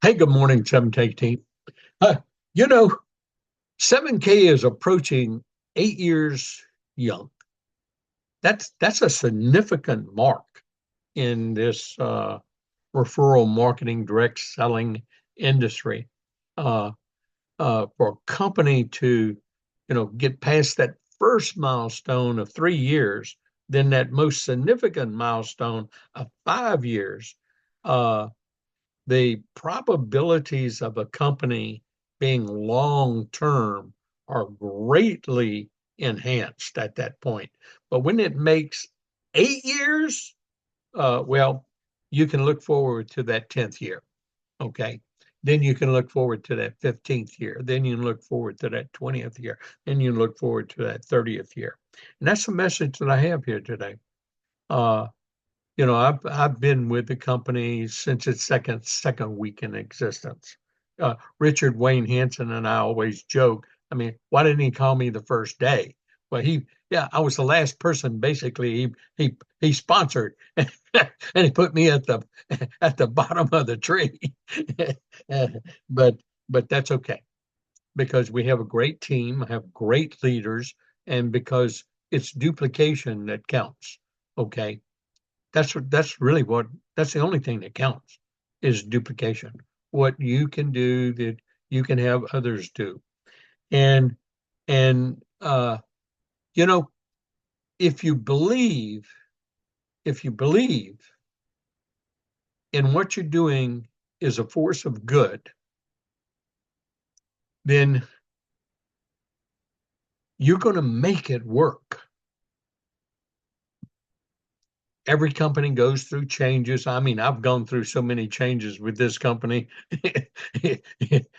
Hey, good morning, 7K team. Uh, you know, 7K is approaching 8 years young. That's a significant mark in this referral marketing, direct selling industry. Uh, for a company to, get past that first milestone of 3 years, then that most significant milestone of 5 years. Uh, the probabilities of a company being long term are greatly enhanced at that point. But when it makes 8 years, well, you can look forward to that 10th year. Okay. Then you can look forward to that 15th year. Then you can look forward to that 20th year. Then you look forward to that 30th year. And that's the message that I have here today. Uh, I've been with the company since its second week in existence. Richard Wayne Hansen and I always joke. I mean, why didn't he call me the first day? Well, yeah, I was the last person. Basically, he sponsored, and he put me at the bottom of the tree. but but that's okay because we have a great team, have great leaders, and because it's duplication that counts. Okay, that's the only thing that counts is duplication. What you can do that you can have others do. And and you know, if you believe, if you believe in what you're doing is a force of good, then you're going to make it work. Every company goes through changes. I mean, I've gone through so many changes with this company.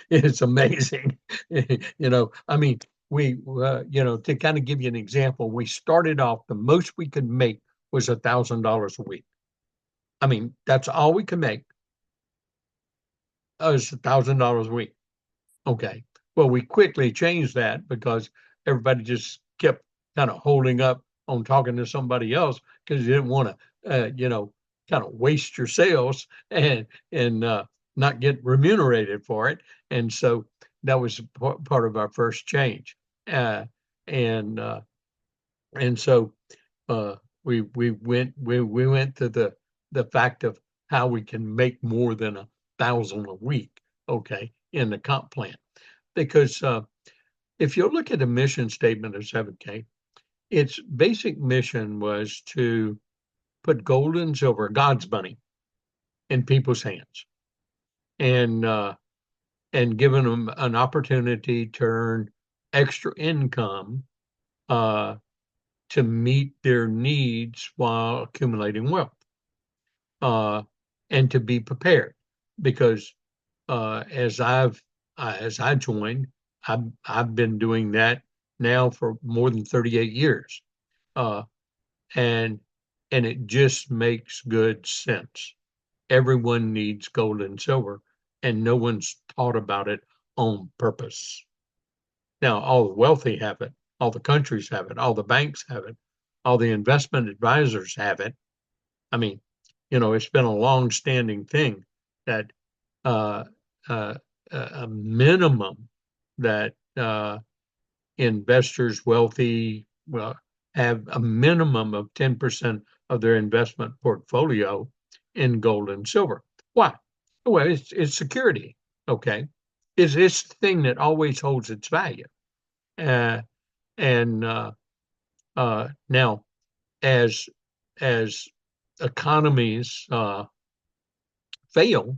It's amazing. I mean, to kind of give you an example, we started off, the most we could make was $1,000 a week. I mean, that's all we could make was $1,000 a week. Okay. Well, we quickly changed that because everybody just kept kind of holding up on talking to somebody else because you didn't want to, kind of waste your sales and not get remunerated for it. And so that was part of our first change. Uh, and uh, and so we went to the fact of how we can make more than 1,000 a week. Okay, in the comp plan because if you look at the mission statement of 7K, its basic mission was to put gold and silver, God's money, in people's hands, and uh, and giving them an opportunity to earn extra income uh, to meet their needs while accumulating wealth, uh, and to be prepared. Because uh, as I've as I joined, I've been doing that now for more than 38 years, uh, and and it just makes good sense. Everyone needs gold and silver, and no one's taught about it on purpose. Now, all the wealthy have it, all the countries have it, all the banks have it, all the investment advisors have it. I mean, it's been a long-standing thing that uh, uh, a minimum that investors wealthy have a minimum of 10% of their investment portfolio in gold and silver. Why? Well, it's security. Okay. It's the thing that always holds its value. Uh, and Now, as as economies fail,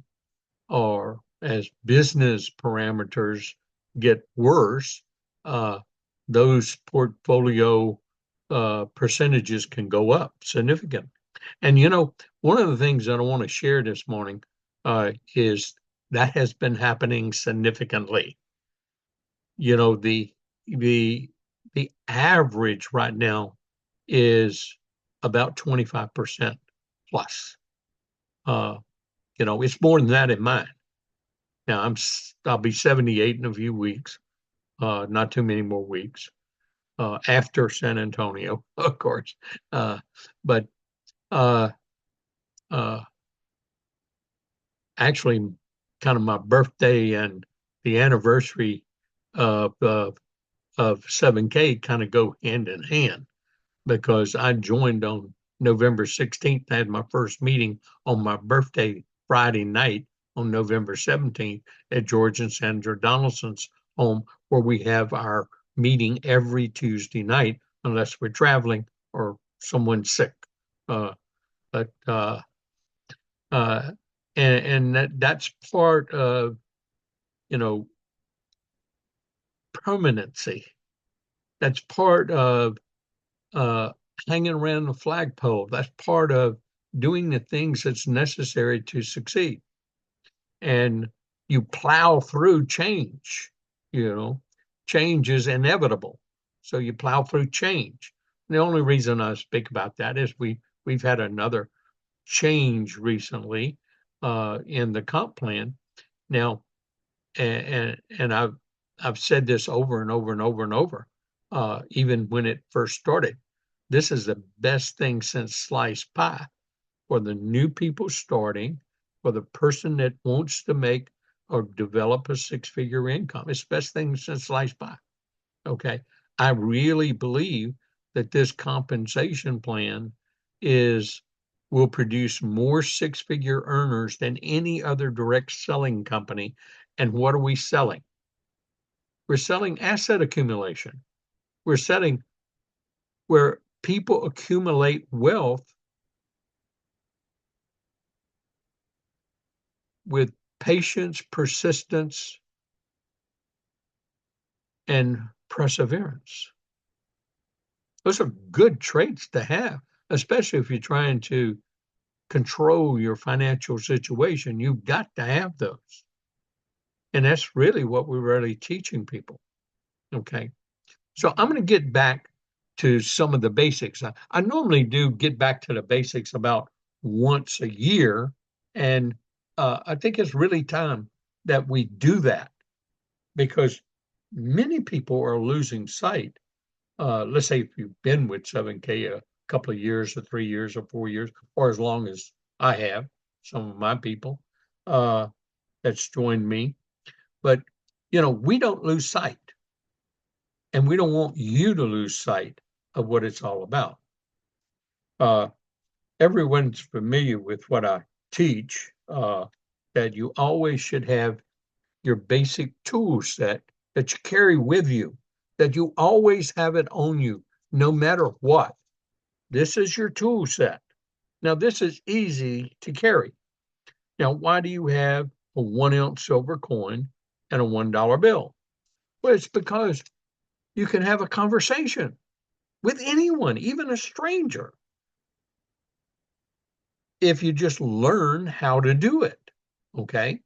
or as business parameters get worse, uh, those portfolio percentages can go up significantly. And one of the things that I want to share this morning is that has been happening significantly. You know, the the average right now is about 25% plus. Uh, it's more than that in mine. Now I'll be 78 in a few weeks, not too many more weeks after San Antonio, of course. But uh, uh, Actually, kind of my birthday and the anniversary of uh, of 7K kind of go hand in hand because I joined on November 16th. I had my first meeting on my birthday Friday night on November 17th at George and Sandra Donaldson's home, where we have our meeting every Tuesday night, unless we're traveling or someone's sick. Uh, but uh, and that's part of, you know, permanency. That's part of uh, hanging around the flagpole. That's part of doing the things that's necessary to succeed. And you plow through change. You know, change is inevitable. So you plow through change. And the only reason I speak about that is we've had another change recently in the comp plan. Now, and I've said this over and over and over and over, even when it first started. This is the best thing since sliced pie for the new people starting, for the person that wants to make or develop a six-figure income. It's the best thing since sliced pie. Okay. I really believe that this compensation plan is will produce more six-figure earners than any other direct selling company. And what are we selling? We're selling asset accumulation. We're selling where people accumulate wealth with patience, persistence, and perseverance. Those are good traits to have, especially if you're trying to control your financial situation. You've got to have those. And that's really what we're really teaching people. Okay. So I'm going to get back to some of the basics. I normally do get back to the basics about once a year. And I think it's really time that we do that because many people are losing sight. Let's say if you've been with 7K a couple of years or 3 years or 4 years, or as long as I have, some of my people that's joined me. But, you know, we don't lose sight. And we don't want you to lose sight of what it's all about. Uh, Everyone's familiar with what I teach, that you always should have your basic tool set that you carry with you, that you always have it on you, no matter what. This is your tool set. Now, this is easy to carry. Now, why do you have a 1 ounce silver coin and a $1 bill? Well, it's because you can have a conversation with anyone, even a stranger, if you just learn how to do it. Okay.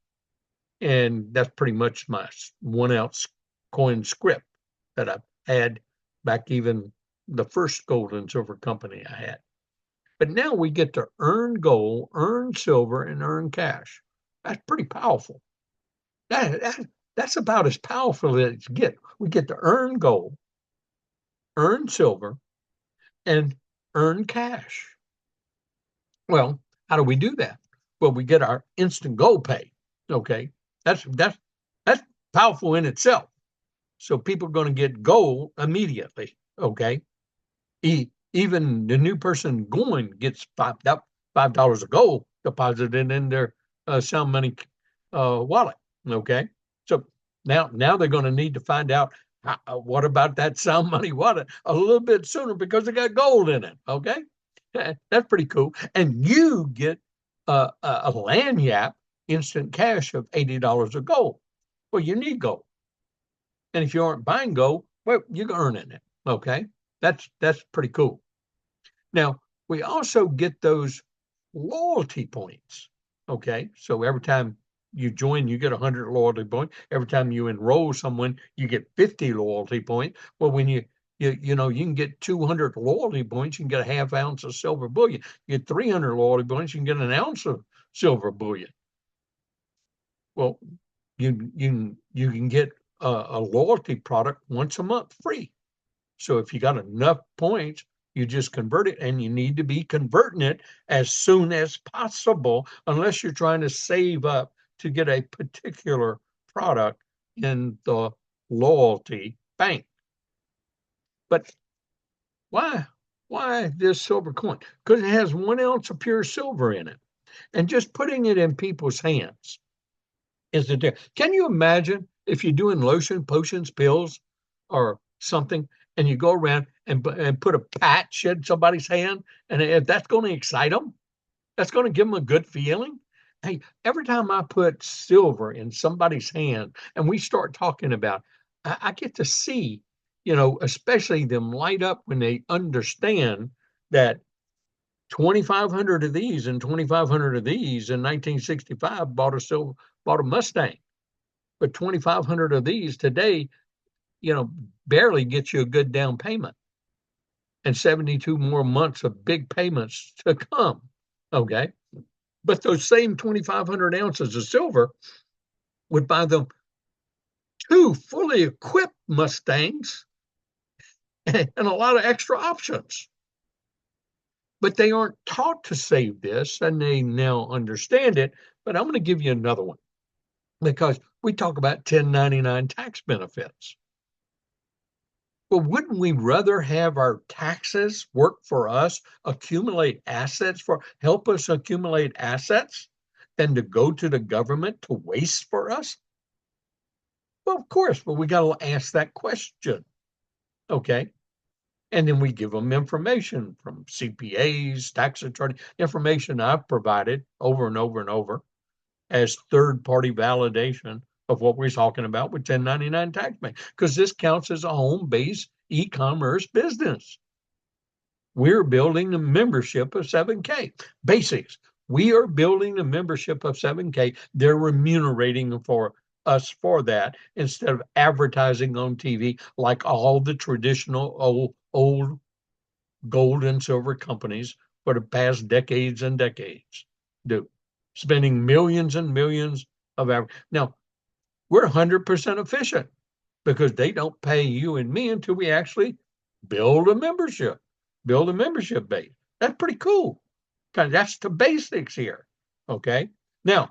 And that's pretty much my 1 ounce coin script that I've had back even the first gold and silver company I had. But now we get to earn gold, earn silver, and earn cash. That's pretty powerful. That's about as powerful as it gets. We get to earn gold, earn silver, and earn cash. Well, how do we do that? Well, we get our instant gold pay. Okay, that's powerful in itself. So people are going to get gold immediately. Okay, even the new person going gets $5 of gold deposited in their sound money wallet. Okay, so now they're going to need to find out what about that sound money wallet a little bit sooner because they got gold in it. Okay, that's pretty cool. And you get a lanyard instant cash of $80 of gold. Well, you need gold. And if you aren't buying gold, well, you're earning it. Okay. That's pretty cool. Now, we also get those loyalty points. Okay. So every time you join, you get 100 loyalty points. Every time you enroll someone, you get 50 loyalty points. Well, when you know, you can get 200 loyalty points, you can get a half ounce of silver bullion. You get 300 loyalty points, you can get an ounce of silver bullion. Well, you can get a loyalty product once a month free. So if you got enough points, you just convert it, and you need to be converting it as soon as possible, unless you're trying to save up to get a particular product in the loyalty bank. But why? Why this silver coin? Because it has 1 ounce of pure silver in it. And just putting it in people's hands is the difference. Can you imagine if you're doing lotion, potions, pills, or something, and you go around and put a patch in somebody's hand, and if that's going to excite them, that's going to give them a good feeling. Hey, every time I put silver in somebody's hand and we start talking about, I get to see, especially them light up when they understand that 2,500 of these and 2,500 of these in 1965 bought a Mustang, but 2,500 of these today, barely get you a good down payment, and 72 more months of big payments to come. Okay, but those same 2,500 ounces of silver would buy them 2 fully equipped Mustangs and a lot of extra options. But they aren't taught to save this, and they now understand it. But I'm going to give you another one, because we talk about 1099 tax benefits. Well, wouldn't we rather have our taxes work for us, help us accumulate assets, than to go to the government to waste for us? Well, of course, but we got to ask that question. Okay. And then we give them information from CPAs, tax attorney, information I've provided over and over and over as third-party validation of what we're talking about with 1099 tax bank, because this counts as a home-based e-commerce business. We're building a membership of 7K. Basics. We are building a membership of 7K. They're remunerating for us for that instead of advertising on TV like all the traditional old gold and silver companies for the past decades and decades do, spending millions and millions of hours. Now, we're 100% efficient because they don't pay you and me until we actually build a membership base. That's pretty cool. That's the basics here. Okay. Now,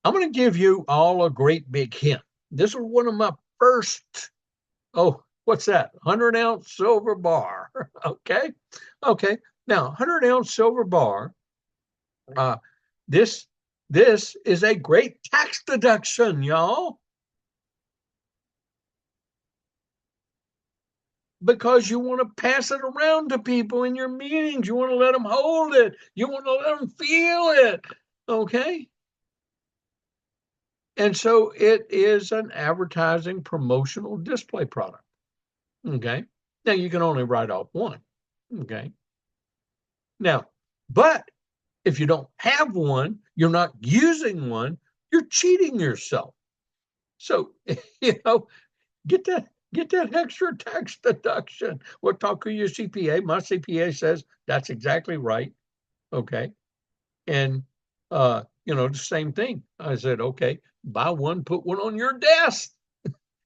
I'm going to give you all a great big hint. This was one of my first, what's that? 100-ounce silver bar. Okay. Okay. Now, 100-ounce silver bar. This is a great tax deduction, y'all. Because you want to pass it around to people in your meetings. You want to let them hold it. You want to let them feel it. Okay. And so it is an advertising promotional display product. Okay. Now you can only write off one. Okay. Now, but if you don't have one, you're not using one, you're cheating yourself. So, get that extra tax deduction. We'll talk to your CPA. My CPA says that's exactly right. Okay. And, the same thing. I said, okay, buy one, put one on your desk.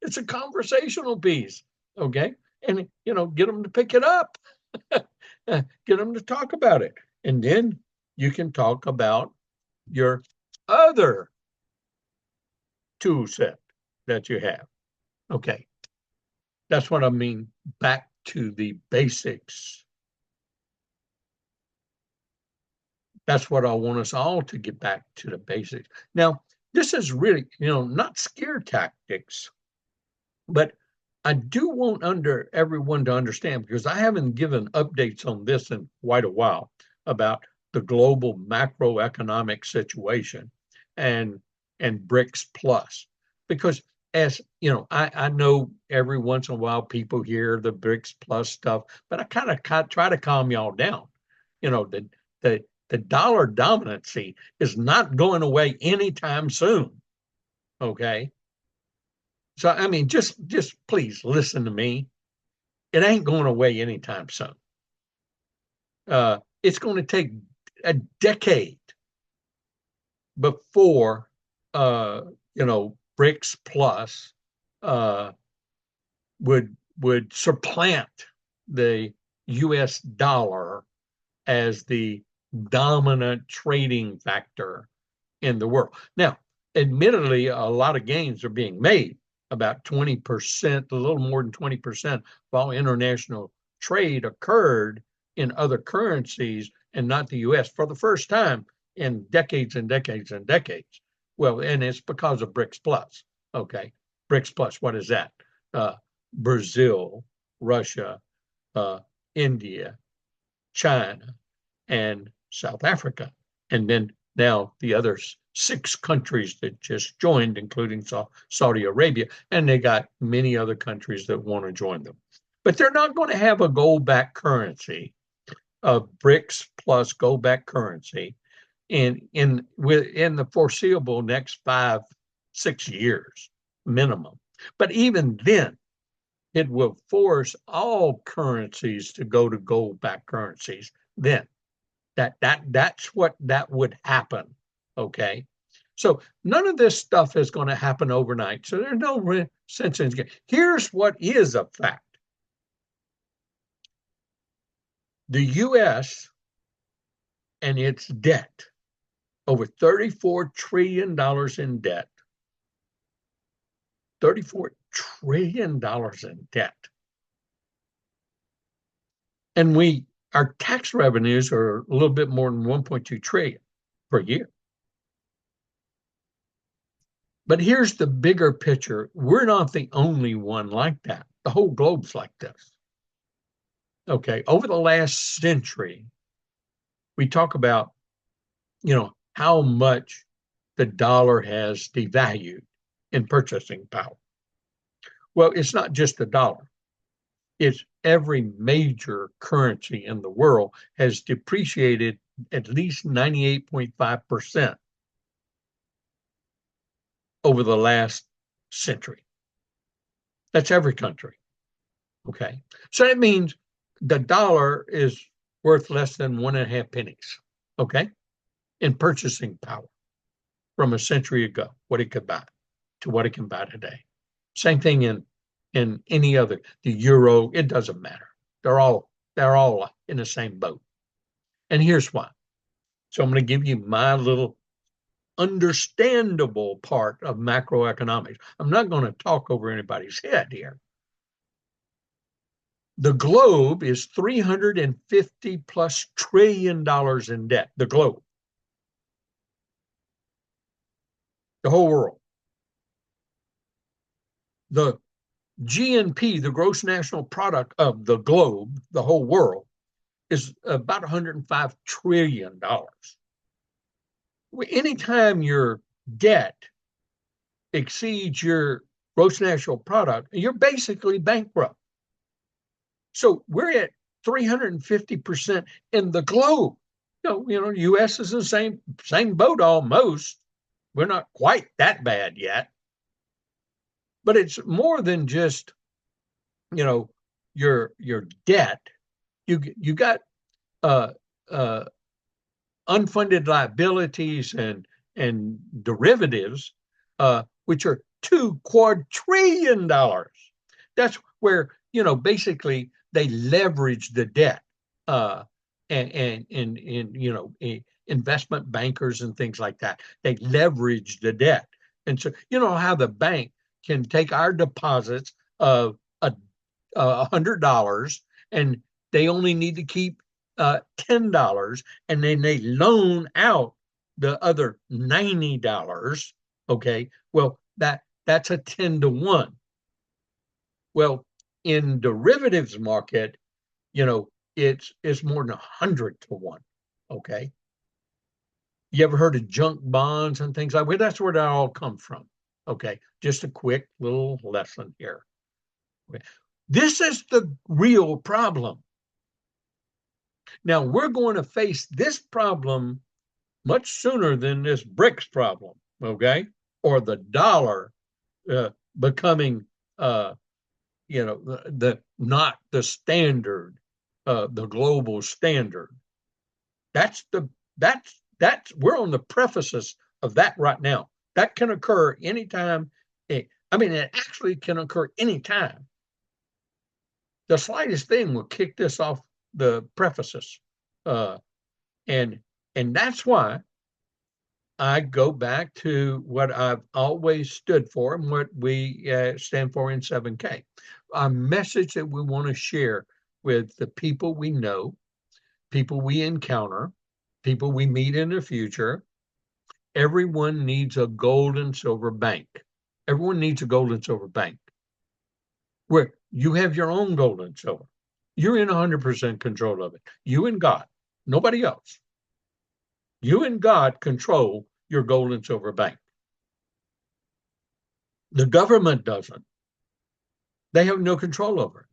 It's a conversational piece. Okay. And, get them to pick it up, get them to talk about it. And then you can talk about your other tool set that you have. Okay. That's what I mean. Back to the basics. That's what I want us all to get back to the basics. Now, this is really, not scare tactics, but I do want everyone to understand, because I haven't given updates on this in quite a while about the global macroeconomic situation and BRICS Plus, because as I know every once in a while people hear the BRICS Plus stuff, but I kind of try to calm y'all down. The dollar dominancy is not going away anytime soon. Okay. So, I mean, just please listen to me. It ain't going away anytime soon. It's going to take a decade before, BRICS Plus would supplant the U.S. dollar as the dominant trading factor in the world. Now, admittedly, a lot of gains are being made, about 20%, a little more than 20% of all international trade occurred in other currencies and not the US for the first time in decades and decades and decades. Well, and it's because of BRICS Plus. Okay. BRICS Plus, what is that? Brazil, Russia, uh, India, China, and South Africa. And then now the other 6 countries that just joined, including Saudi Arabia, and they got many other countries that want to join them. But they're not going to have a gold-backed currency, a BRICS plus gold-backed currency, in the foreseeable next 5-6 years minimum. But even then, it will force all currencies to go to gold-backed currencies. Then that's what that would happen. Okay. So none of this stuff is going to happen overnight. So there's no sense in it. Here's what is a fact. The US and its debt, over $34 trillion in debt, $34 trillion in debt. And our tax revenues are a little bit more than 1.2 trillion per year. But here's the bigger picture. We're not the only one like that. The whole globe's like this. Okay, over the last century, we talk about, how much the dollar has devalued in purchasing power. Well, it's not just the dollar. It's every major currency in the world has depreciated at least 98.5% over the last century. That's every country. Okay. So that means the dollar is worth less than 1.5 pennies. Okay. In purchasing power from a century ago, what it could buy to what it can buy today. Same thing in any other, the euro, it doesn't matter. They're all in the same boat. And here's why. So I'm going to give you my little understandable part of macroeconomics. I'm not going to talk over anybody's head here. The globe is $350 plus trillion in debt. The globe. The whole world. The GNP, the gross national product of the globe, the whole world, is about $105 trillion. Anytime your debt exceeds your gross national product, you're basically bankrupt. So we're at 350% in the globe. U.S. is the same boat almost. We're not quite that bad yet. But it's more than just, your debt. You got unfunded liabilities and derivatives, which are $2 quadrillion. That's where, basically they leverage the debt, and investment bankers and things like that. They leverage the debt. And so, how the bank can take our deposits of $100 and they only need to keep $10, and then they loan out the other $90. Okay, well that's a 10-to-1. Well, in derivatives market, it's more than 100-to-1. Okay, you ever heard of junk bonds and things like that? Well, that's where that all comes from. Okay, just a quick little lesson here. Okay. This is the real problem. Now, we're going to face this problem much sooner than this BRICS problem, okay? Or the dollar becoming, not the standard, the global standard. We're on the prefaces of that right now. That can occur anytime. It actually can occur anytime. The slightest thing will kick this off the prefaces. And that's why I go back to what I've always stood for and what we stand for in 7K. Our message that we want to share with the people we know, people we encounter, people we meet in the future. Everyone needs a gold and silver bank. Everyone needs a gold and silver bank where you have your own gold and silver. You're in 100% control of it. You and God, nobody else. You and God control your gold and silver bank. The government doesn't. They have no control over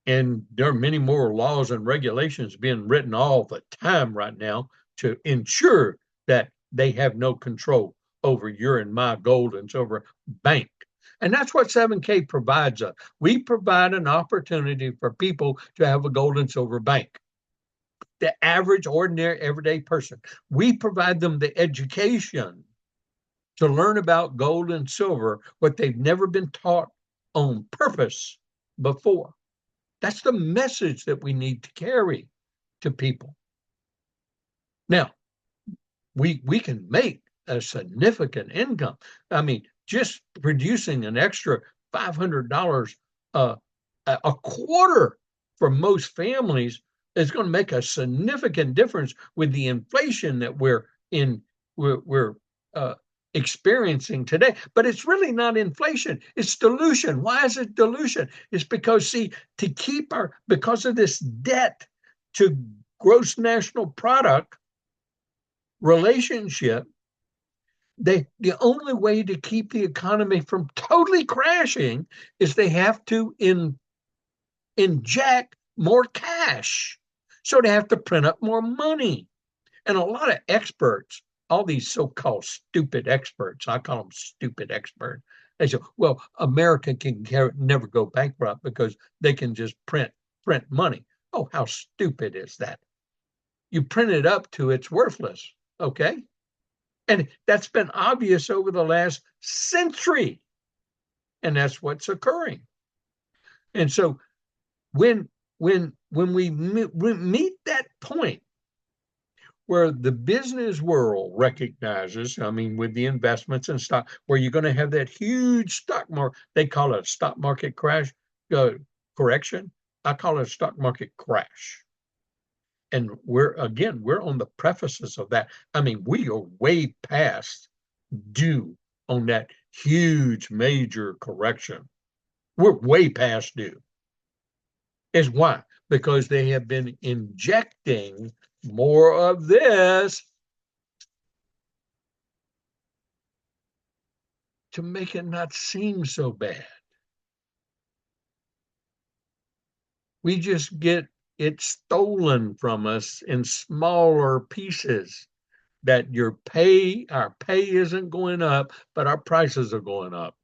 it. And there are many more laws and regulations being written all the time right now to ensure that they have no control over your and my gold and silver bank. And that's what 7K provides us. We provide an opportunity for people to have a gold and silver bank. The average, ordinary, everyday person. We provide them the education to learn about gold and silver, what they've never been taught on purpose before. That's the message that we need to carry to people. Now, we can make a significant income. I mean, just producing an extra $500 a quarter for most families is going to make a significant difference with the inflation that we're experiencing today. But it's really not inflation, it's dilution. Why is it dilution? It's because, see, because of this debt to gross national product relationship, the only way to keep the economy from totally crashing is they have to inject more cash. So they have to print up more money. And a lot of experts, all these so-called stupid experts, I call them stupid experts, they say, well, America can never go bankrupt because they can just print money. Oh, how stupid is that? You print it up to it's worthless, okay? And that's been obvious over the last century. And that's what's occurring. And so when we meet that point where the business world recognizes, I mean, with the investments and stock, where you're going to have that huge stock market, they call it a stock market crash, correction. I call it a stock market crash. And we're on the prefaces of that. I mean, we are way past due on that huge major correction. We're way past due. Is why? Because they have been injecting more of this to make it not seem so bad. We just get it stolen from us in smaller pieces, that our pay isn't going up, but our prices are going up.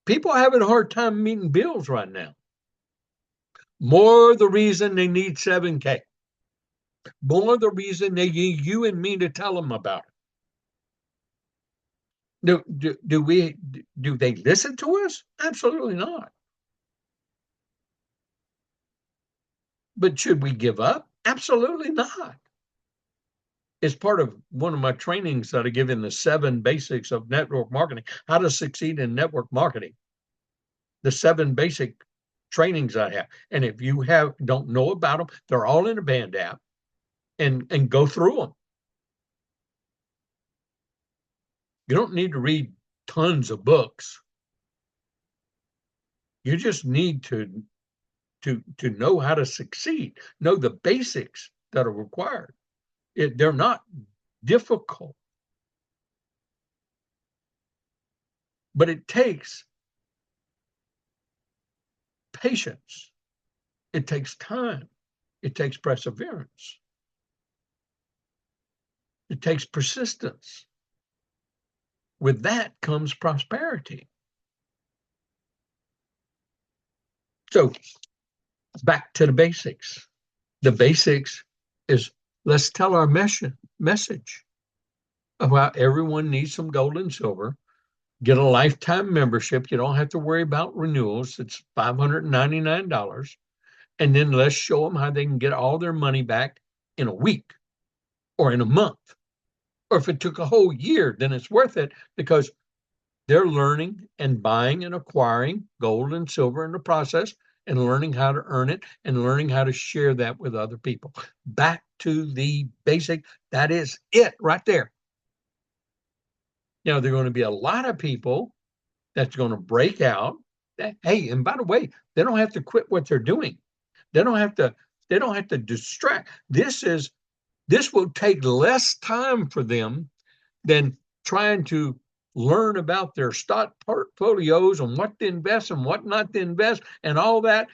People are having a hard time meeting bills right now. More the reason they need 7K. More the reason they need you and me to tell them about it. Do they listen to us? Absolutely not. But should we give up? Absolutely not. It's part of one of my trainings that I give in the 7 basics of network marketing, how to succeed in network marketing. The 7 basic trainings I have. And if you don't know about them, they're all in a band app, and go through them. You don't need to read tons of books. You just need to know how to succeed, know the basics that are required. They're not difficult, but it takes patience. It takes time. It takes perseverance. It takes persistence. With that comes prosperity. So back to the basics. The basics is, let's tell our message about everyone needs some gold and silver. Get a lifetime membership. You don't have to worry about renewals. It's $599. And then let's show them how they can get all their money back in a week or in a month. Or if it took a whole year, then it's worth it because they're learning and buying and acquiring gold and silver in the process and learning how to earn it and learning how to share that with other people. Back to the basic, that is it right there. Now, there are going to be a lot of people that's going to break out. Hey, and by the way, they don't have to quit what they're doing. They don't have to distract. This will take less time for them than trying to learn about their stock portfolios and what to invest and what not to invest and all that,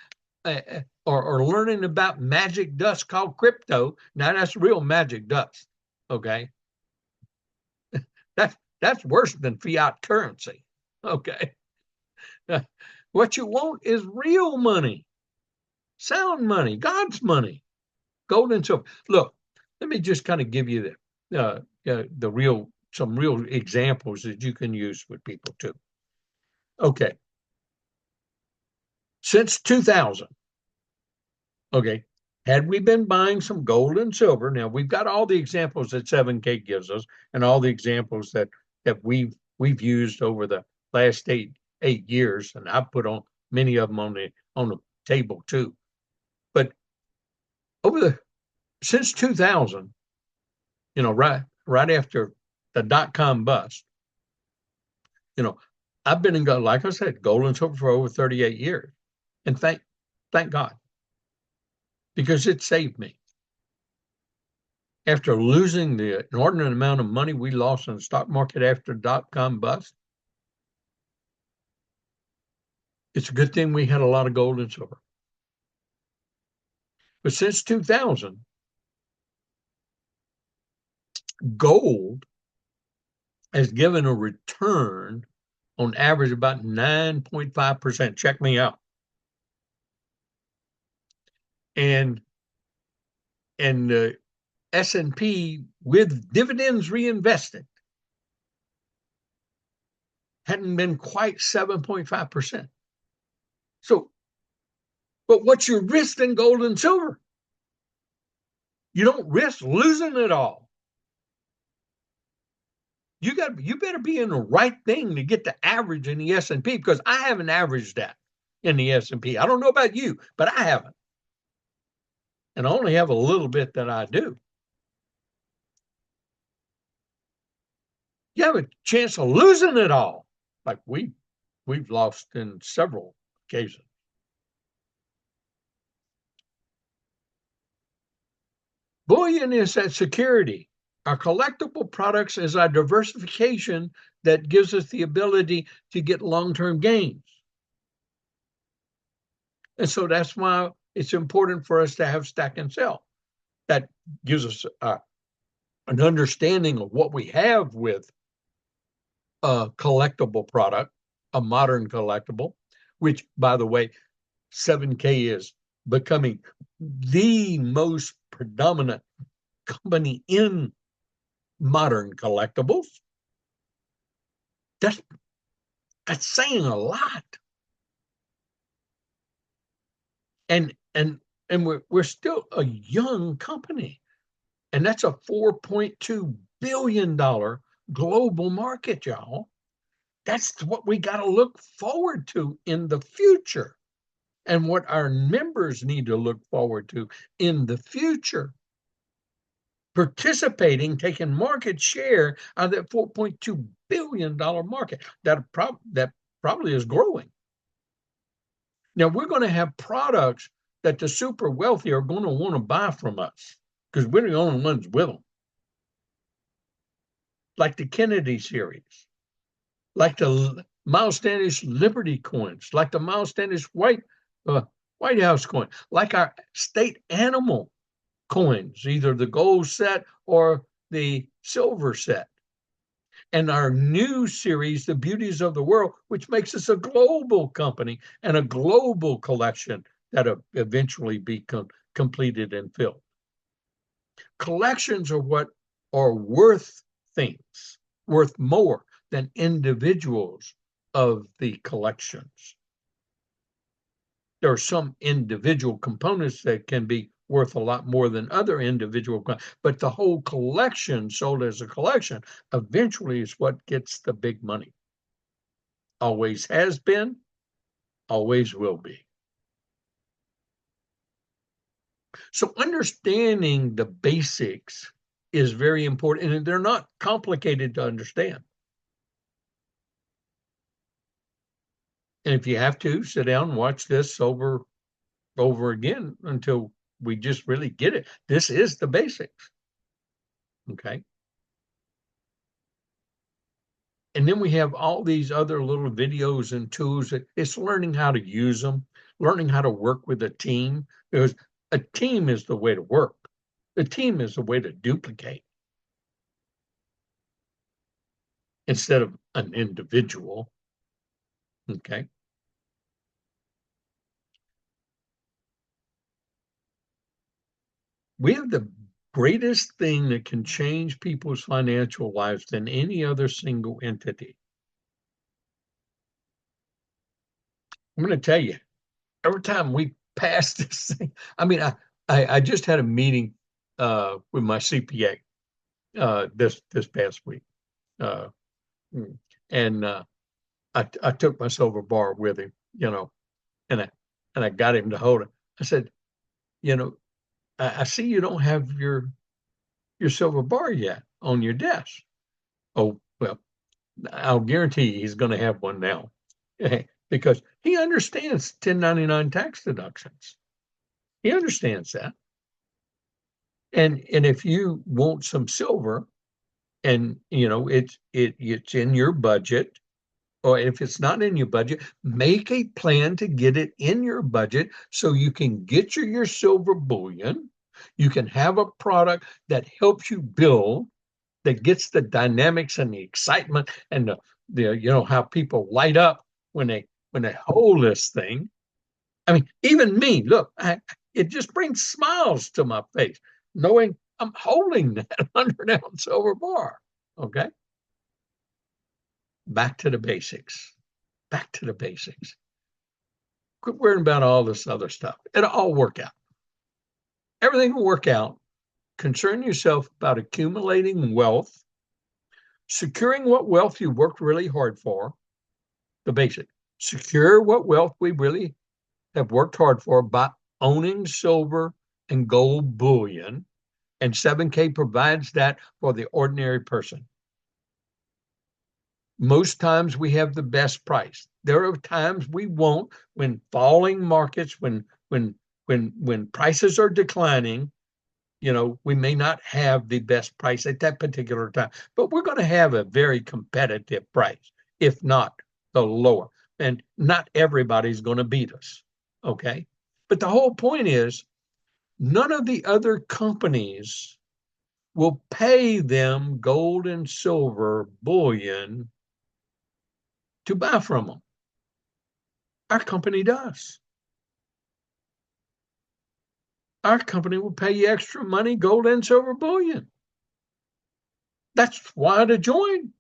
or learning about magic dust called crypto. Now that's real magic dust. Okay. That's worse than fiat currency. Okay. What you want is real money, sound money, God's money, gold and silver. Look, let me just kind of give you some real examples that you can use with people too. Okay. Since 2000, okay, had we been buying some gold and silver, now we've got all the examples that 7K gives us and all the examples that we've used over the last eight years, and I've put on many of them on the table too. But since 2000, right after the dot-com bust, I've been in gold, like I said, gold and silver for over 38 years. And thank God, because it saved me. After losing the inordinate amount of money we lost in the stock market after dot-com bust, it's a good thing we had a lot of gold and silver. But since 2000, gold has given a return on average about 9.5%. Check me out. And S&P with dividends reinvested hadn't been quite 7.5%. So, but what's your risk in gold and silver? You don't risk losing it all. You better be in the right thing to get the average in the S&P, because I haven't averaged that in the S&P. I don't know about you, but I haven't. And I only have a little bit that I do. You have a chance of losing it all, like we've lost in several occasions. Bullion is that security. Our collectible products is our diversification that gives us the ability to get long-term gains. And so that's why it's important for us to have stack and sell. That gives us an understanding of what we have with a collectible product, a modern collectible, which, by the way, 7K is becoming the most predominant company in modern collectibles. That's saying a lot. And we're still a young company. And that's a $4.2 billion global market, y'all. That's what we got to look forward to in the future, and what our members need to look forward to in the future. Participating, taking market share out of that $4.2 billion market that probably is growing. Now, we're going to have products that the super wealthy are going to want to buy from us because we're the only ones with them. Like the Kennedy series, like the Miles Standish Liberty coins, like the Miles Standish White House coin, like our state animal coins, either the gold set or the silver set. And our new series, The Beauties of the World, which makes us a global company and a global collection that'll eventually be completed and filled. Collections are what are worth things, worth more than individuals of the collections. There are some individual components that can be worth a lot more than other individual, but the whole collection sold as a collection eventually is what gets the big money. Always has been, always will be. So understanding the basics is very important, and they're not complicated to understand. And if you have to, sit down and watch this over again until we just really get it. This is the basics. Okay. And then we have all these other little videos and tools. It's learning how to use them, learning how to work with a team, because a team is the way to work. The team is the way to duplicate instead of an individual. Okay. We have the greatest thing that can change people's financial lives than any other single entity. I'm going to tell you, every time we pass this thing, I mean, I just had a meeting with my CPA this past week, uh, and I took my silver bar with him, and I got him to hold it. I said, I see you don't have your silver bar yet on your desk. Oh, well, I'll guarantee he's going to have one now because he understands 1099 tax deductions. He understands that. And if you want some silver and it's in your budget, or if it's not in your budget, make a plan to get it in your budget so you can get your silver bullion. You can have a product that helps you build, that gets the dynamics and the excitement and the how people light up when they hold this thing. I mean, even me, look, it just brings smiles to my face knowing I'm holding that 100-ounce silver bar. Okay. Back to the basics. Back to the basics. Quit worrying about all this other stuff. It'll all work out. Everything will work out. Concern yourself about accumulating wealth, securing what wealth you worked really hard for, the basic. Secure what wealth we really have worked hard for by owning silver and gold bullion, and 7K provides that for the ordinary person. Most times we have the best price. There are times we won't, when falling markets, when prices are declining, we may not have the best price at that particular time, but we're going to have a very competitive price, if not the lower. And not everybody's going to beat us. Okay. But the whole point is, none of the other companies will pay them gold and silver bullion to buy from them. Our company does. Our company will pay you extra money, gold and silver bullion. That's why to join.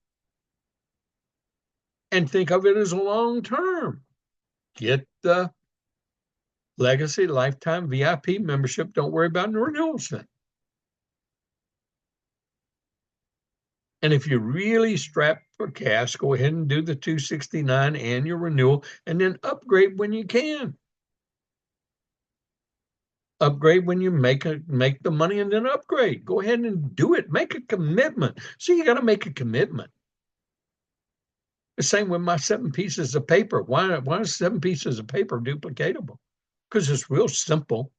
And think of it as a long term. Get the Legacy Lifetime VIP membership. Don't worry about the renewals then. And if you're really strapped for cash, go ahead and do the $269 annual renewal and then upgrade when you can. Upgrade when you make the money and then upgrade. Go ahead and do it. Make a commitment. So you got to make a commitment. The same with my 7 pieces of paper. Why is 7 pieces of paper duplicatable? Because it's real simple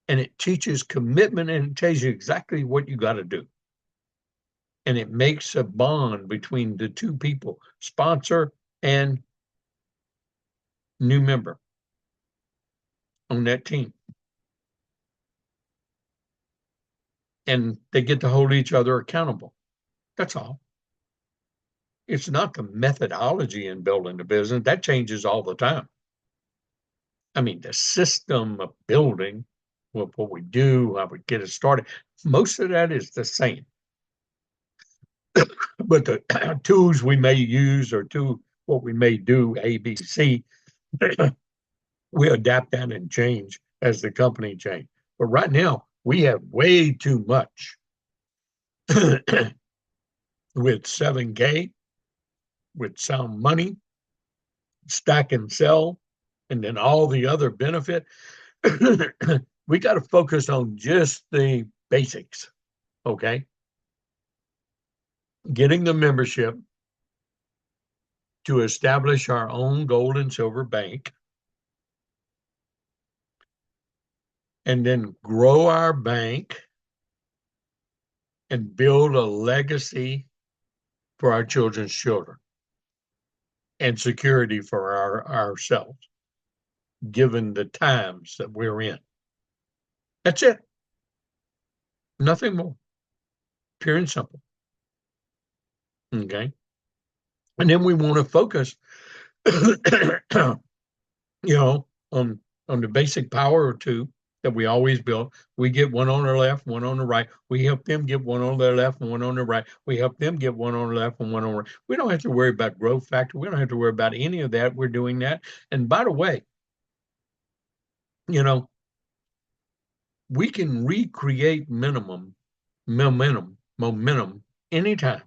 and it teaches commitment and it tells you exactly what you got to do. And it makes a bond between the two people, sponsor and new member on that team. And they get to hold each other accountable. That's all. It's not the methodology in building the business. That changes all the time. I mean, the system of building, what we do, how we get it started, most of that is the same. But the tools we may use or what we may do, A, B, C, we adapt that and change as the company change. But right now, we have way too much with 7K, with sound money, stack and sell, and then all the other benefit. We got to focus on just the basics, okay? Getting the membership to establish our own gold and silver bank, and then grow our bank and build a legacy for our children's children and security for ourselves, given the times that we're in. That's it. Nothing more. Pure and simple. Okay. And then we want to focus, you know, on the basic power or two that we always build. We get one on the left, one on the right. We help them get one on their left and one on the right. We help them get one on the left and one on the right. We don't have to worry about growth factor. We don't have to worry about any of that. We're doing that. And by the way, you know, we can recreate momentum anytime,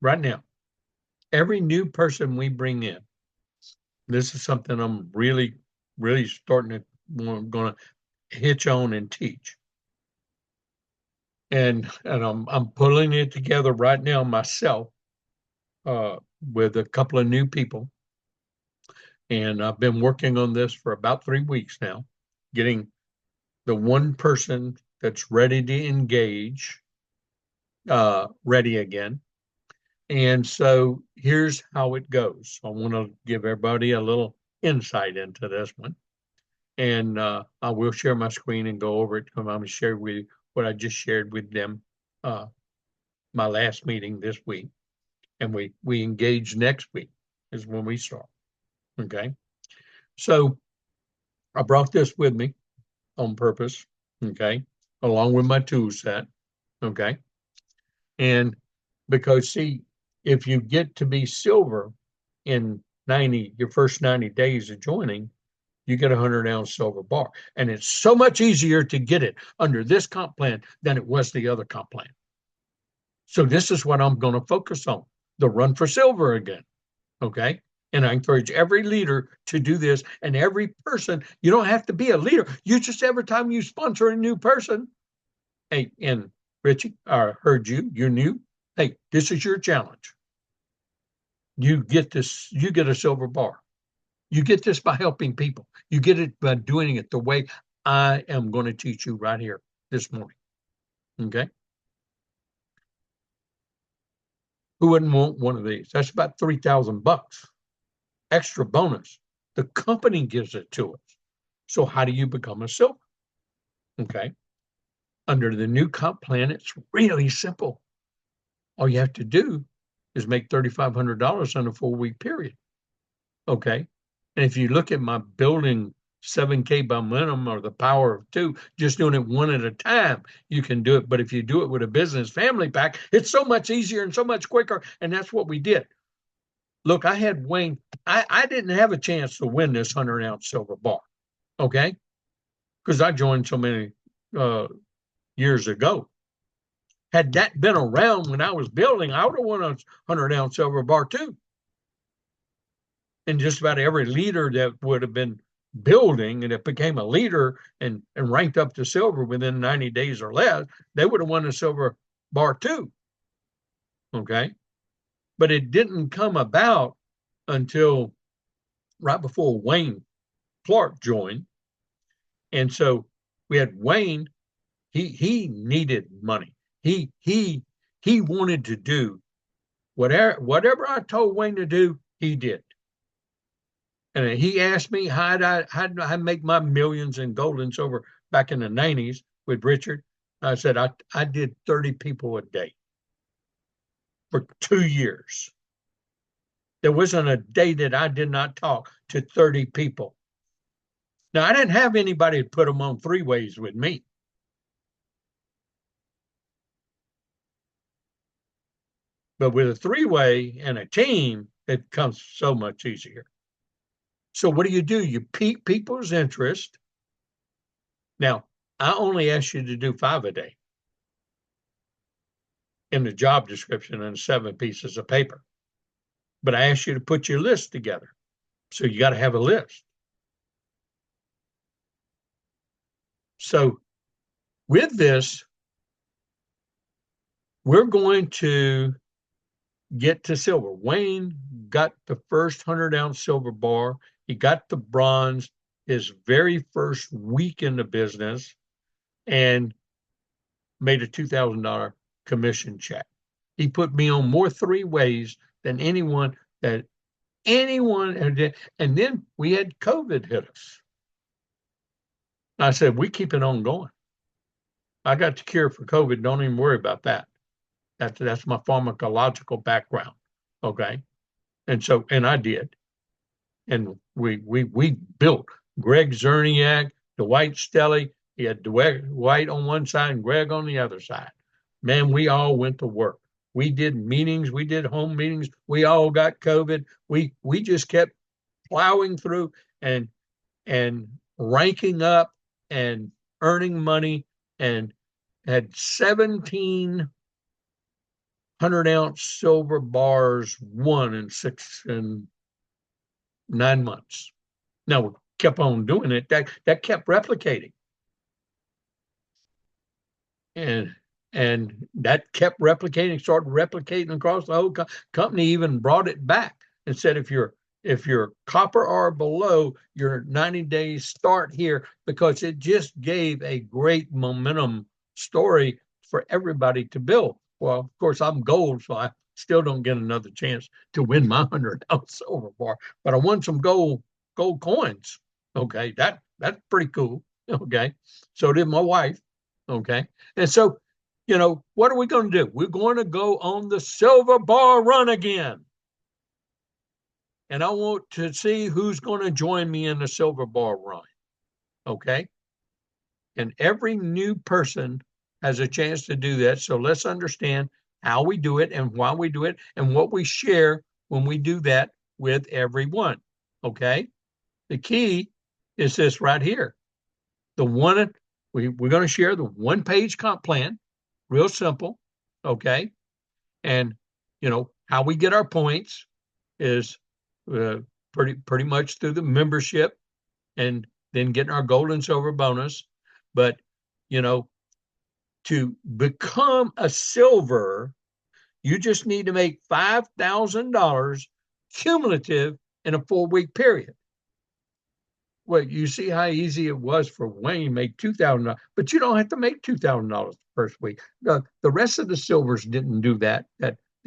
right now. Every new person we bring in, this is something I'm really, really starting to going to hitch on and teach. And I'm pulling it together right now myself with a couple of new people. And I've been working on this for about 3 weeks now, getting the one person that's ready to engage ready again. And so here's how it goes. I want to give everybody a little insight into this one. And I will share my screen and go over it. I'm going to share with you what I just shared with them my last meeting this week. And we engage next week is when we start. Okay. So I brought this with me on purpose. Okay. Along with my tool set. Okay. And because, see, if you get to be silver in your first 90 days of joining, you get a 100-ounce silver bar. And it's so much easier to get it under this comp plan than it was the other comp plan. So this is what I'm going to focus on, the run for silver again. Okay. And I encourage every leader to do this. And every person, you don't have to be a leader. You just, every time you sponsor a new person, hey, and Richie, I heard you're new. Hey, this is your challenge. You get this, you get a silver bar. You get this by helping people. You get it by doing it the way I am going to teach you right here this morning. Okay? Who wouldn't want one of these? That's about $3,000 extra bonus. The company gives it to us. So how do you become a silver? Okay. Under the new comp plan, it's really simple. All you have to do is make $3,500 in a 4-week period. Okay. And if you look at my building 7K by minimum or the power of two, just doing it one at a time, you can do it. But if you do it with a business family pack, it's so much easier and so much quicker. And that's what we did. Look, I had Wayne, I didn't have a chance to win this 100-ounce silver bar. Okay. Because I joined so many years ago. Had that been around when I was building, I would have won a 100-ounce silver bar too. And just about every leader that would have been building and it became a leader and ranked up to silver within 90 days or less, they would have won a silver bar too. Okay. But it didn't come about until right before Wayne Clark joined. And so we had Wayne, he needed money. He wanted to do whatever I told Wayne to do, he did. And he asked me how'd I make my millions in gold and silver back in the 90s with Richard. I said, I did 30 people a day for 2 years. There wasn't a day that I did not talk to 30 people. Now, I didn't have anybody to put them on 3-ways with me. But with a 3-way and a team, it comes so much easier. So what do? You pique people's interest. Now, I only ask you to do 5 a day in the job description and 7 pieces of paper. But I ask you to put your list together. So you got to have a list. So with this, we're going to get to silver. Wayne got the first 100-ounce silver bar. He got the bronze his very first week in the business and made a $2,000 commission check. He put me on more 3-ways than anyone. And then we had COVID hit us. I said, we keep it on going. I got the cure for COVID. Don't even worry about that. That's my pharmacological background. Okay. And I did. And we built Greg Zerniak, Dwight Stelly. He had Dwight on one side and Greg on the other side. Man, we all went to work. We did meetings, we did home meetings. We all got COVID. We just kept plowing through and ranking up and earning money, and had 17 100-ounce silver bars won in 9 months. Now we kept on doing it. That kept replicating. And that kept replicating, started replicating across the whole company. Even brought it back and said, if you're copper or below, your 90 days start here, because it just gave a great momentum story for everybody to build. Well, of course, I'm gold, so I still don't get another chance to win my 100-ounce silver bar, but I won some gold coins. Okay, that's pretty cool. Okay, so did my wife. Okay, and so, what are we going to do? We're going to go on the silver bar run again. And I want to see who's going to join me in the silver bar run. Okay. And every new person has a chance to do that. So let's understand how we do it and why we do it and what we share when we do that with everyone. Okay. The key is this right here. We're going to share the 1-page comp plan. Real simple. Okay. And, how we get our points is pretty much through the membership and then getting our gold and silver bonus. But, to become a silver, you just need to make $5,000 cumulative in a 4-week period. Well, you see how easy it was for Wayne to make $2,000, but you don't have to make $2,000 the first week. The rest of the silvers didn't do that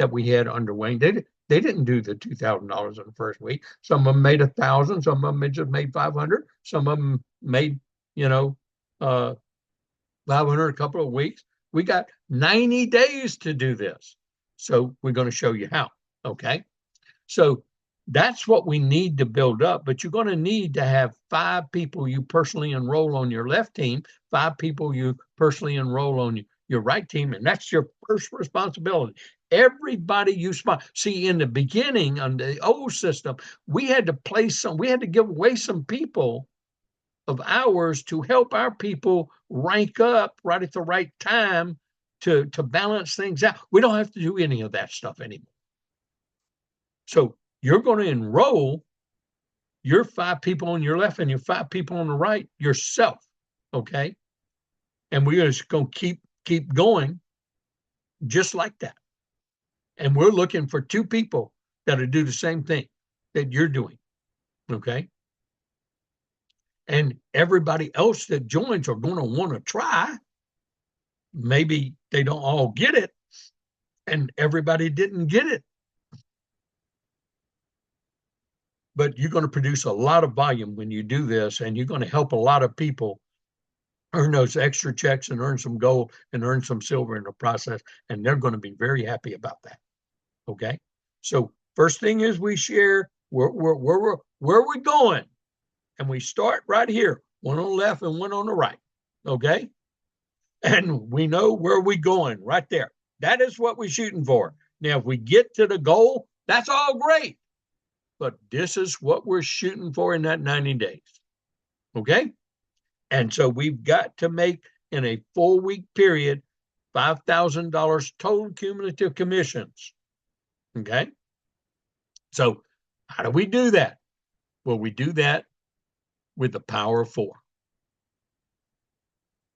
we had under Wayne. They didn't do the $2,000 in the first week. Some of them made 1,000. Some of them just made 500. Some of them made, 500 a couple of weeks. We got 90 days to do this. So we're going to show you how. Okay. So that's what we need to build up, but you're going to need to have 5 people you personally enroll on your left team, 5 people you personally enroll on your right team, and that's your first responsibility. Everybody you see, in the beginning on the old system, we had to give away some people of ours to help our people rank up right at the right time to balance things out. We don't have to do any of that stuff anymore. So you're going to enroll your 5 people on your left and your 5 people on the right yourself. Okay. And we're just going to keep going just like that. And we're looking for 2 people that'll do the same thing that you're doing. Okay. And everybody else that joins are going to want to try. Maybe they don't all get it, and everybody didn't get it. But you're going to produce a lot of volume when you do this, and you're going to help a lot of people earn those extra checks and earn some gold and earn some silver in the process. And they're going to be very happy about that. Okay. So first thing is we share where we're going. And we start right here, one on the left and one on the right. Okay. And we know where we're going right there. That is what we're shooting for. Now, if we get to the goal, that's all great. But this is what we're shooting for in that 90 days. Okay. And so we've got to make in a 4-week period $5,000 total cumulative commissions. Okay. So how do we do that? Well, we do that with the power of 4.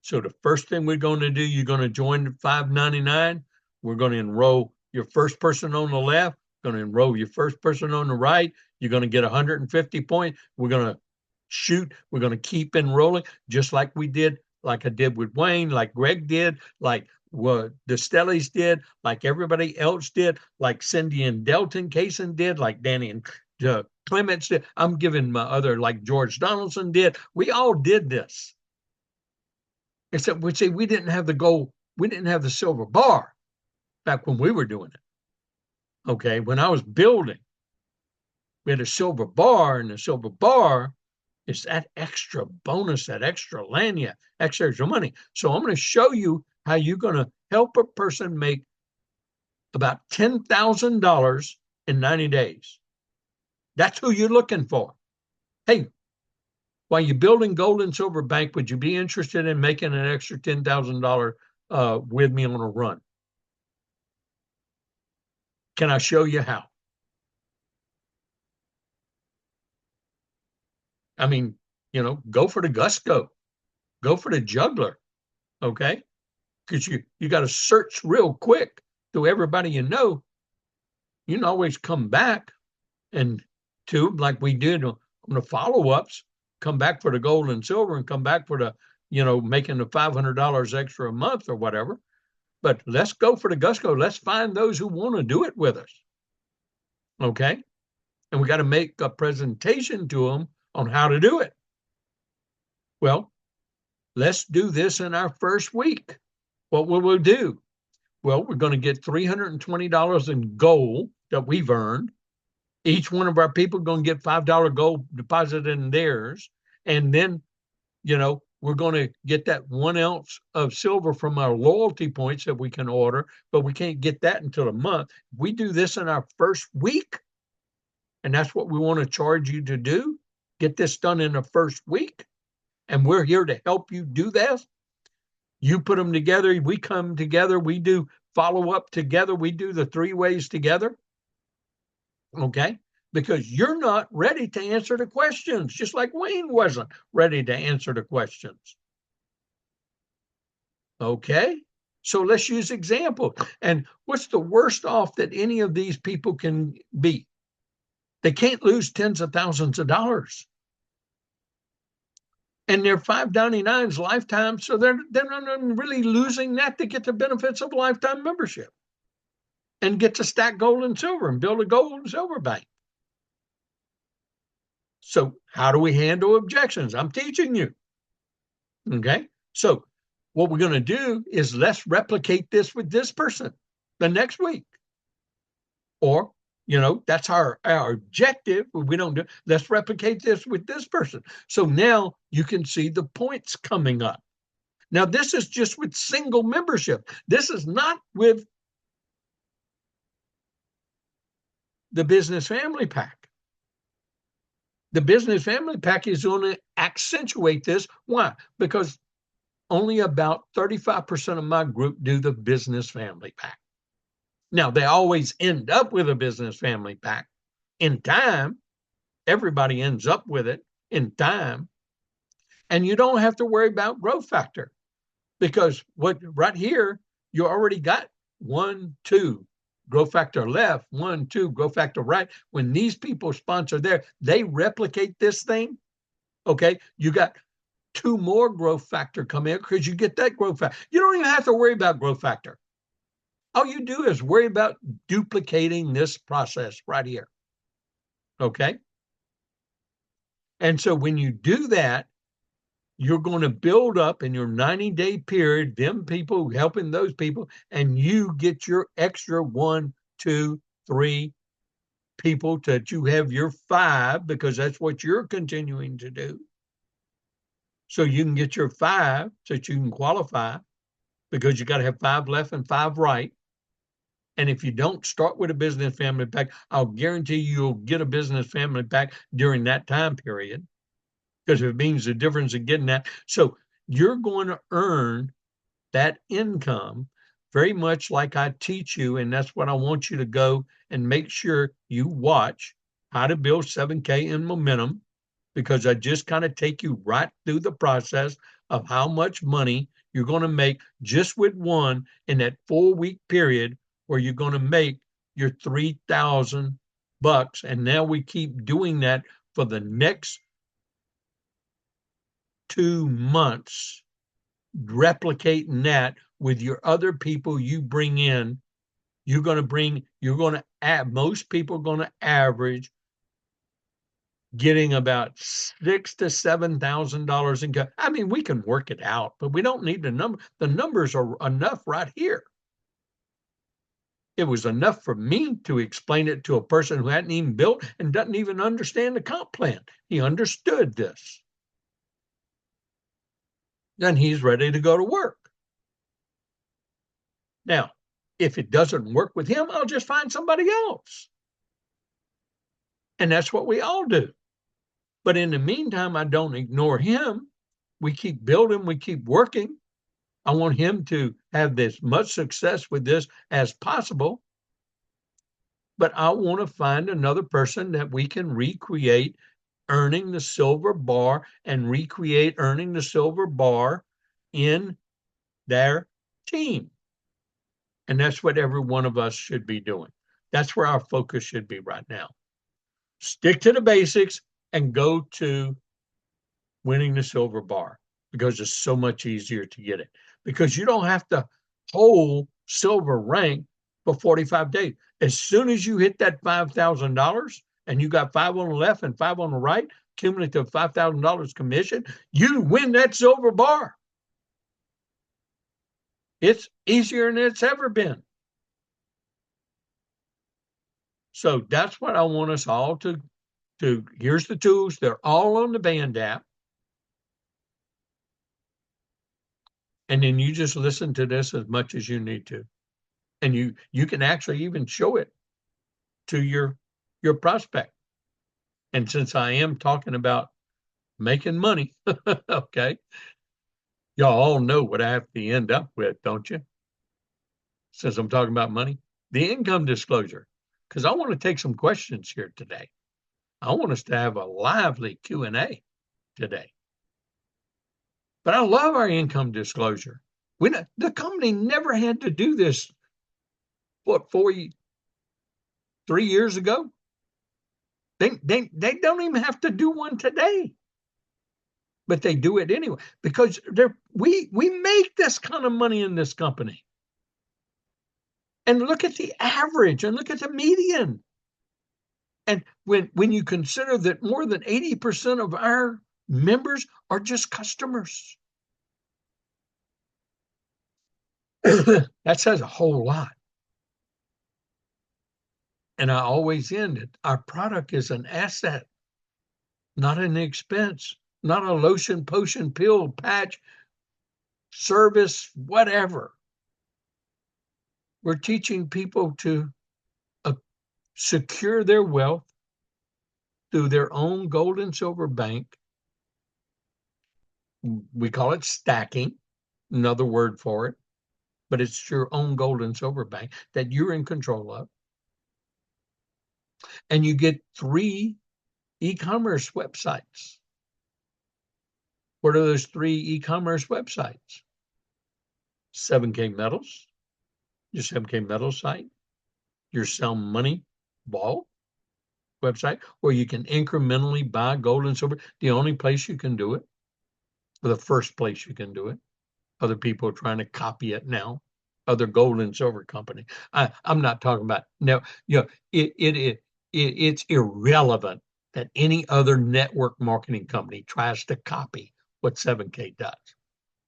So the first thing we're going to do, you're going to join the $5.99. We're going to enroll your first person on the left, going to enroll your first person on the right. You're going to get 150 points. We're going to shoot. We're going to keep enrolling, just like we did, like I did with Wayne, like Greg did, like what the Stellies did, like everybody else did, like Cindy and Delton Kaysen did, like Danny and Clements did. I'm giving my other, like George Donaldson did. We all did this. Except we say we didn't have the gold, we didn't have the silver bar back when we were doing it. Okay, when I was building, we had a silver bar, and the silver bar is that extra bonus, that extra lanyard, extra money. So I'm going to show you how you're going to help a person make about $10,000 in 90 days. That's who you're looking for. Hey, while you're building gold and silver bank, would you be interested in making an extra $10,000 with me on a run? Can I show you how? I mean, go for the Gusco, go for the juggler, okay? Because you got to search real quick through everybody you know. You can always come back and like we did on the follow-ups, come back for the gold and silver and come back for the, making the $500 extra a month or whatever. But let's go for the Gusco. Let's find those who want to do it with us. Okay. And we got to make a presentation to them on how to do it. Well, let's do this in our first week. What will we do? Well, we're going to get $320 in gold that we've earned. Each one of our people are going to get $5 gold deposited in theirs. And then, we're going to get that 1 ounce of silver from our loyalty points that we can order, but we can't get that until a month. We do this in our first week, and that's what we want to charge you to do. Get this done in the first week, and we're here to help you do that. You put them together, we come together, we do follow up together, we do the 3 ways together. Okay? Because you're not ready to answer the questions, just like Wayne wasn't ready to answer the questions. Okay? So let's use example. And what's the worst off that any of these people can be? They can't lose tens of thousands of dollars. And they're $5.99 lifetime, so they're not really losing that to get the benefits of lifetime membership and get to stack gold and silver and build a gold and silver bank. So how do we handle objections? I'm teaching you. Okay. So what we're going to do is let's replicate this with this person the next week. Or, that's our objective. We don't do, let's replicate this with this person. So now you can see the points coming up. Now, this is just with single membership. This is not with the business family pack. The business family pack is going to accentuate this. Why? Because only about 35% of my group do the business family pack. Now, they always end up with a business family pack. In time, everybody ends up with it in time. And you don't have to worry about growth factor because right here, you already got 1, 2. Growth factor left, 1, 2, growth factor right. When these people sponsor there, they replicate this thing. Okay, you got 2 more growth factor come in because you get that growth factor. You don't even have to worry about growth factor. All you do is worry about duplicating this process right here. Okay. And so when you do that, you're going to build up in your 90-day period, them people helping those people, and you get your extra 1, 2, 3 people that you have your 5 because that's what you're continuing to do. So you can get your 5 so that you can qualify because you got to have 5 left and 5 right. And if you don't start with a business family pack, I'll guarantee you'll get a business family pack during that time period. because it means the difference in getting that. So you're going to earn that income very much like I teach you. And that's what I want you to go and make sure you watch how to build 7K in momentum, because I just kind of take you right through the process of how much money you're going to make just with one in that 4 week period where you're going to make your 3,000 bucks. And now we keep doing that for the next 2 months, replicating that with your other people you bring in. You're going to add, most people are going to average getting about $6,000 to $7,000 income. I mean, we can work it out, but we don't need the number. The numbers are enough right here. It was enough for me to explain it to a person who hadn't even built and doesn't even understand the comp plan. He understood this. Then he's ready to go to work. Now, if it doesn't work with him, I'll just find somebody else. And that's what we all do. But in the meantime, I don't ignore him. We keep building, we keep working. I want him to have as much success with this as possible. But I want to find another person that we can recreate earning the silver bar and recreate earning the silver bar in their team. And that's what every one of us should be doing. That's where our focus should be right now. Stick to the basics and go to winning the silver bar, because it's so much easier to get it, because you don't have to hold silver rank for 45 days. As soon as you hit that $5,000 and you got 5 on the left and 5 on the right, cumulative $5,000 commission, you win that silver bar. It's easier than it's ever been. So that's what I want us all to do. Here's the tools. They're all on the Band app. And then you just listen to this as much as you need to. And you can actually even show it to your prospect. And since I am talking about making money, okay, y'all all know what I have to end up with, don't you? Since I'm talking about money, the income disclosure, because I want to take some questions here today. I want us to have a lively Q&A today. But I love our income disclosure. The company never had to do this, 3 years ago? They don't even have to do one today. But they do it anyway, because we make this kind of money in this company. And look at the average and look at the median. And when you consider that more than 80% of our members are just customers, that says a whole lot. And I always end it. Our product is an asset, not an expense, not a lotion, potion, pill, patch, service, whatever. We're teaching people to secure their wealth through their own gold and silver bank. We call it stacking, another word for it, but it's your own gold and silver bank that you're in control of. And you get 3 e-commerce websites. What are those 3 e-commerce websites? 7K Metals, your 7K Metals site, your Sell Money Ball website, where you can incrementally buy gold and silver. The only place you can do it, or the first place you can do it. Other people are trying to copy it now. Other gold and silver company. I'm not talking about no. It's irrelevant that any other network marketing company tries to copy what 7K does.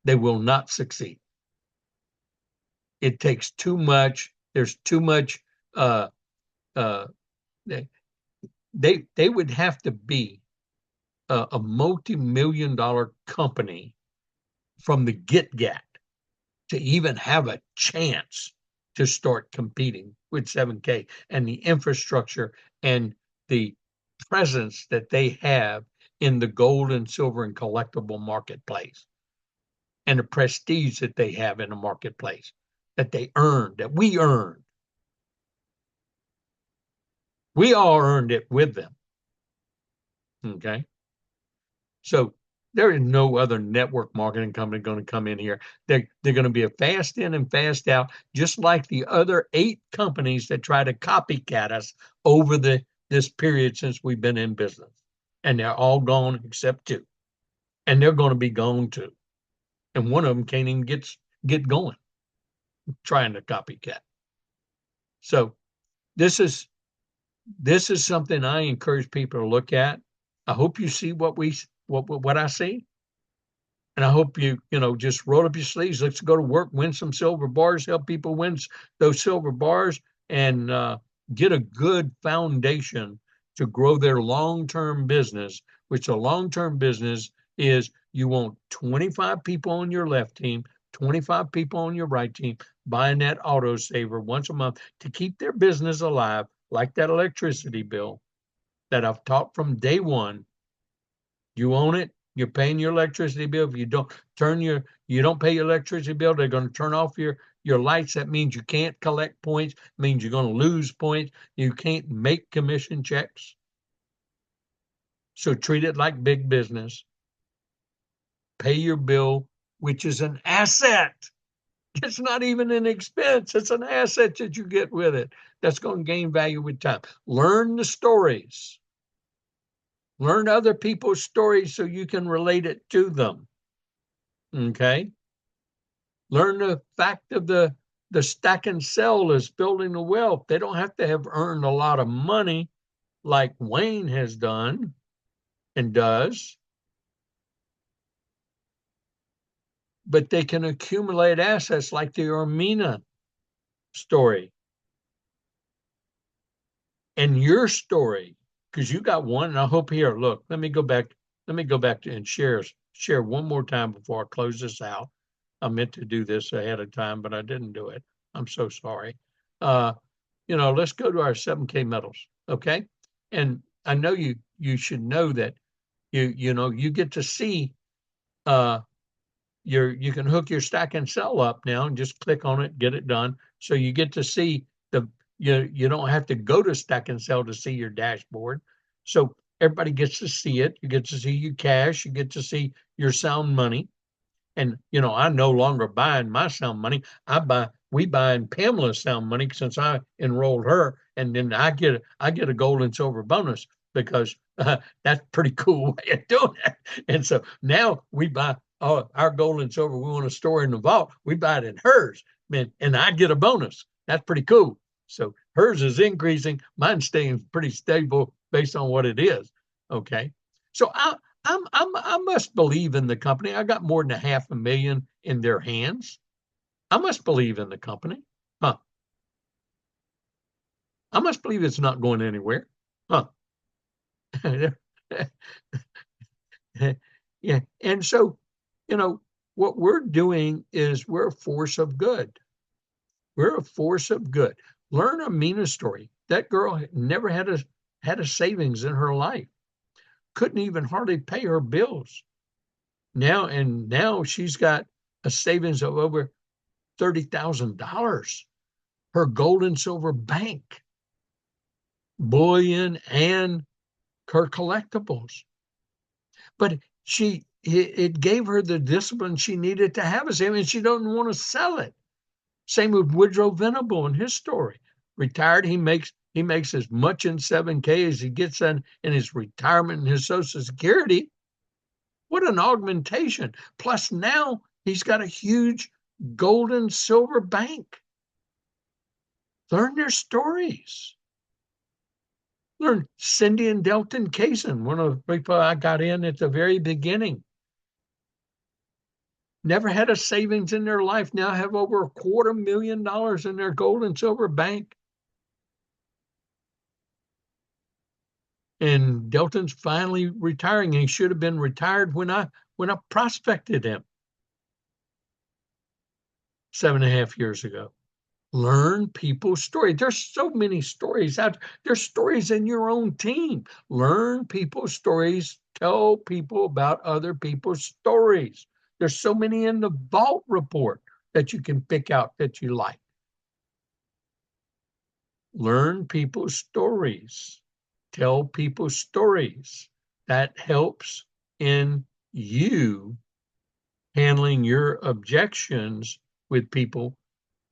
They will not succeed. It takes too much. There's too much. They would have to be a multi-million-dollar company from the get-gat to even have a chance to start competing with 7K and the infrastructure and the presence that they have in the gold and silver and collectible marketplace, and the prestige that they have in the marketplace, that they earned, that we earned. We all earned it with them. Okay. So there is no other network marketing company going to come in here. They're going to be a fast in and fast out, just like the other 8 companies that try to copycat us over this period since we've been in business. And they're all gone except 2. And they're going to be gone too. And one of them can't even get going trying to copycat. So this is something I encourage people to look at. I hope you see what I see. And I hope you just roll up your sleeves. Let's go to work, win some silver bars, help people win those silver bars, and get a good foundation to grow their long-term business, which a long-term business is you want 25 people on your left team, 25 people on your right team, buying that autosaver once a month to keep their business alive, like that electricity bill that I've taught from day one. You own it. You're paying your electricity bill. If you don't you don't pay your electricity bill, they're going to turn off your lights. That means you can't collect points. It means you're going to lose points. You can't make commission checks. So treat it like big business. Pay your bill, which is an asset. It's not even an expense. It's an asset that you get with it. That's going to gain value with time. Learn the stories. Learn other people's stories so you can relate it to them. Okay? Learn the fact of the stack and sell is building the wealth. They don't have to have earned a lot of money like Wayne has done and does, but they can accumulate assets like the Armina story and your story, because you got one. And I hope here, look, let me go back to and share one more time before I close this out. I meant to do this ahead of time, but I didn't do it. I'm so sorry. Let's go to our 7K medals, okay? And I know you should know that you get to see you can hook your stack and sell up now and just click on it, get it done. So you get to see you don't have to go to stack and sell to see your dashboard. So everybody gets to see it. You get to see your cash. You get to see your sound money. And I'm no longer buying my sound money. We buy in Pamela's sound money since I enrolled her, and then I get a gold and silver bonus because that's pretty cool way of doing it. And so now we buy our gold and silver we want to store in the vault. We buy it in hers, and I get a bonus. That's pretty cool. So hers is increasing, mine's staying pretty stable based on what it is. Okay, so I must believe in the company. I got more than $500,000 in their hands. I must believe in the company. Huh. I must believe it's not going anywhere. Huh. Yeah. And so, what we're doing is we're a force of good. We're a force of good. Learn Amina's story. That girl never had a savings in her life. Couldn't even hardly pay her bills. Now she's got a savings of over $30,000. Her gold and silver bank, bullion, and her collectibles. But it gave her the discipline she needed to have a savings, and she doesn't want to sell it. Same with Woodrow Venable and his story. Retired, he makes as much in 7K as he gets in his retirement and his Social Security. What an augmentation. Plus now he's got a huge gold and silver bank. Learn their stories. Learn Cindy and Delton Kaysen, one of the people I got in at the very beginning. Never had a savings in their life, now have over $250,000 in their gold and silver bank. And Delton's finally retiring. He should have been retired when I prospected him 7.5 years ago. Learn people's stories. There's so many stories out. There's stories in your own team. Learn people's stories. Tell people about other people's stories. There's so many in the vault report that you can pick out that you like. Learn people's stories. Tell people stories. That helps in you handling your objections with people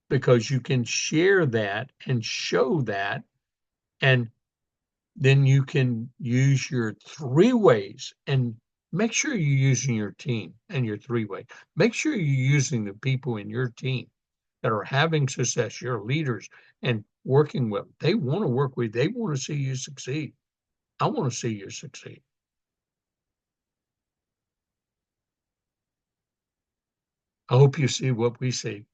because you can share that and show that. And then you can use your three ways and make sure you're using your team and your three way. Make sure you're using the people in your team that are having success, your leaders, and working with them. They want to work with you. They want to see you succeed. I want to see you succeed. I hope you see what we see.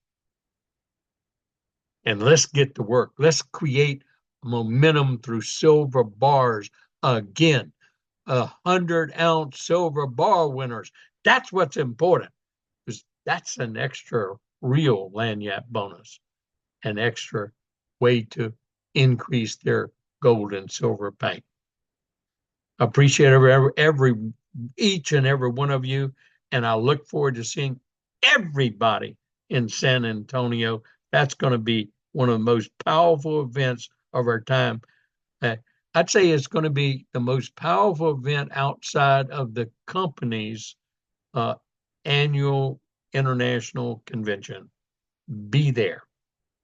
And let's get to work. Let's create momentum through silver bars again. 100-ounce silver bar winners. That's what's important because that's an extra real lanyard bonus, an extra way to increase their gold and silver bank. Appreciate each and every one of you, and I look forward to seeing everybody in San Antonio. That's going to be one of the most powerful events of our time. I'd say it's going to be the most powerful event outside of the company's uh, annual international convention. Be there.